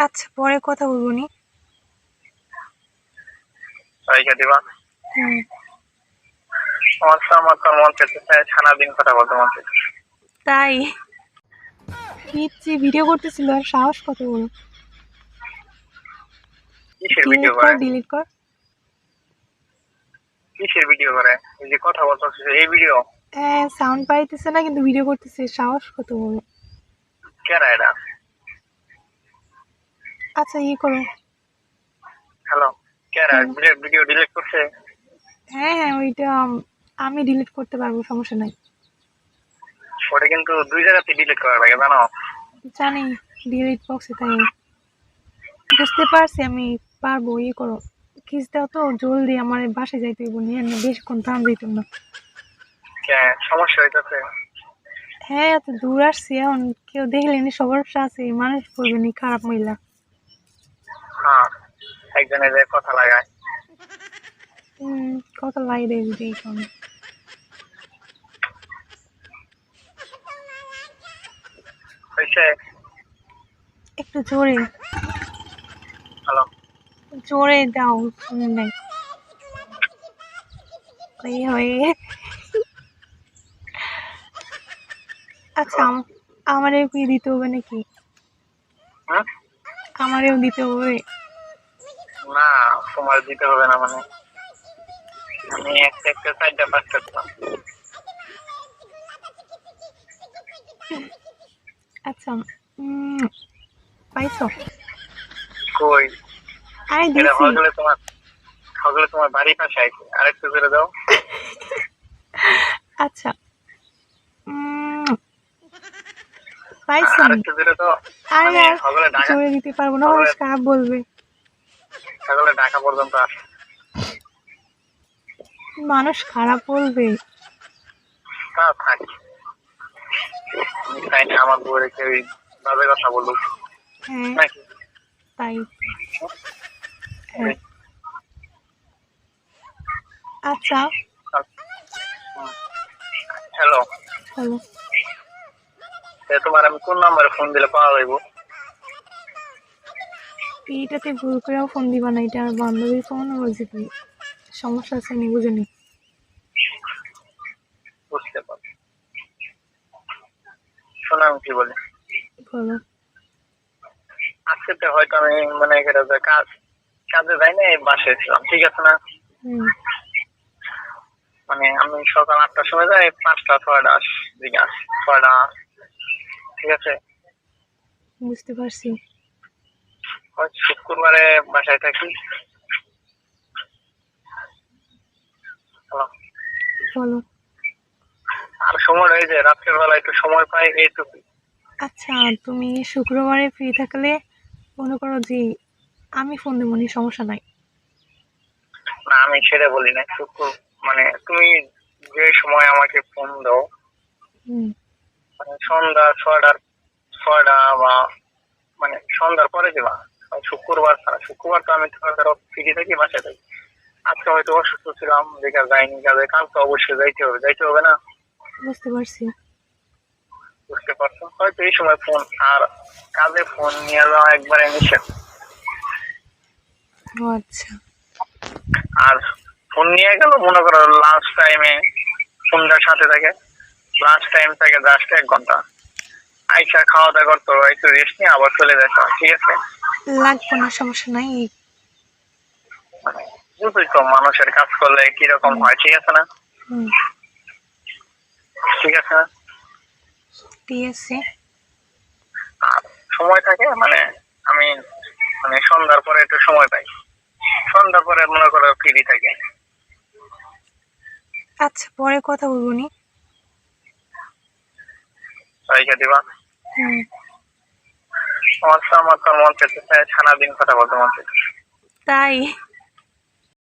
আচ্ছা, পরে কথা বলবো নি। রেখে দিবা। হুম। আমার তোর মন চাইতেছে সারাদিন কথা বলতে মন চাইতেছে। তাই পিচ্ছি ভিডিও করতেছিল, আর সাহস কত বড়! কিসের ভিডিও ডিলিট কর, করে? ডিলিট কর। কিসের ভিডিও করে? এই যে কথা বলতেছিস এই ভিডিও? হ্যাঁ, সাউন্ড পাইতেছে না কিন্তু ভিডিও করতেছে, সাহস কত বড়! কেরা এটা? আচ্ছা, ইয়ে করো। হ্যালো, কেরা হ্যালো। ভিডিও ডিলিট করছে? হ্যাঁ হ্যাঁ, ওইটা আমি ডিলিট করতে পারবো, সমস্যা নাই। ওটা কিন্তু 2 জায়গাতে ডিলিট করা লাগে জানো? জানি, ডিলিট বক্সে তাই। বুঝতে পারছি আমি, পারবো। ইয়ে করো, খিস দাও তো জলদি, আমার বাসায় যাইতে হইব, নিয়ে না বেশিক্ষণ টান দিত না। সমস্যা হইতেছে? হ্যাঁ, এত দূর আসছি, এখন কেউ দেখলে নি, সবার আছে, মানুষ বলবে নি খারাপ মহিলা। হ্যাঁ, একজনের যে কথা লাগায়। কত লাই দেয় যদি এখন। হয়েছে? একটু জোরে, হ্যালো। জোরে দাও, শুনে নাই। ওই হয়ে। আচ্ছা, আমারেও কি দিতে হবে নাকি? হুম? আমারেও দিতে হবে? না, তোমার দিতে হবে না মানে আমি একটা একটা 4টা 5টা দিলাম। আচ্ছা, পাইছো? কই? আরে এটা দিছি। হগলে তোমার বাড়ির পাশে আইছে, আরেকটু করে দাও। আচ্ছা, পাইছো? আরেকটু করে দাও। আরে মানে আর হগলে ঢাকা, জোরে দিতে পারবো না, হগলে মানুষ খারাপ বলবে। হগলে ঢাকা পর্যন্ত আসে। মানুষ খারাপ বলবে। তা থাক, আমি চাই না আমার বউরে কেউ বাজে কথা বলুক হ্যাঁ, নাকি? তাই। হ্যাঁ। আচ্ছা। Hello, hello. তোমার আমি কোন নাম্বারে ফোন দিলে পাওয়া যাইব? এইটাতে ভুল করেও ফোন দিবা না, এটা আর বান্ধবীর ফোন, বলছি কি সমস্যা আছে নি, বুঝেনি? বুঝতে পারছি। শোনো আমি কি বলি, বলো। আজকে তো হয়তো আমি মনে করি যে কাজে যাই না, এই বাসায় ছিলাম, ঠিক আছে না? হুম। মানে আমি সকাল 8টার সময় যাই, 5টা 6টা দিকে আসি, 6টা, ঠিক আছে? বুঝতে পারছি। হয়তো শুক্রবারে বাসায় থাকি। হ্যালো। বলো। আর সময় রয়ে যায়, রাত্রের বেলা একটু সময় পাই এইটুকু। আচ্ছা, তুমি শুক্রবারে ফ্রি থাকলে মনে করো যে আমি ফোন দেবো নি, সমস্যা নাই। না, আমি সেটা বলি না। মানে তুমি যে সময় আমাকে ফোন দাও, হুম। মানে সন্ধ্যা 6টা বা মানে সন্ধ্যার পরে দিবা। শুক্রবার ছাড়া, শুক্রবার তো আমি ধরো ফ্রি থাকি, বাসায় থাকি। আজকে হয়তো অসুস্থ ছিলাম, দেখা যায়নি কাজে, কাল তো অবশ্যই যাইতে হবে না? বুঝতে পারছি। বুঝতে পারছো? হয়তো এই সময় ফোন, আর কাজে ফোন নিয়ে যাওয়া একবারে নিষেধ। ও আচ্ছা। আর ফোন নিয়ে গেল মনে করো লাঞ্চ টাইমে, ফোনটার সাথে থাকে, লাঞ্চ টাইম থাকে জাস্ট 1 ঘন্টা, আইসা খাওয়া দাওয়া করতো, একটু রেস্ট নিয়ে আবার চলে যেত, ঠিক আছে? লাগবো না, সমস্যা নাই। মানে বুঝলি তো মানুষের কাজ করলে কিরকম হুম। হয়, ঠিক আছে না? হুম। ঠিক আছে না? ঠিক আছে। আর সময় থাকে মানে আমি মানে সন্ধ্যার পরে একটু সময় পাই, সন্ধ্যার পরে মনে করো ফ্রি থাকি। আচ্ছা, পরে কথা বলবো নি। রেখে দিবা। হুম। আমার তো মন চাইতেছে সারাদিন কথা বলতে মন চাইতেছে। তাই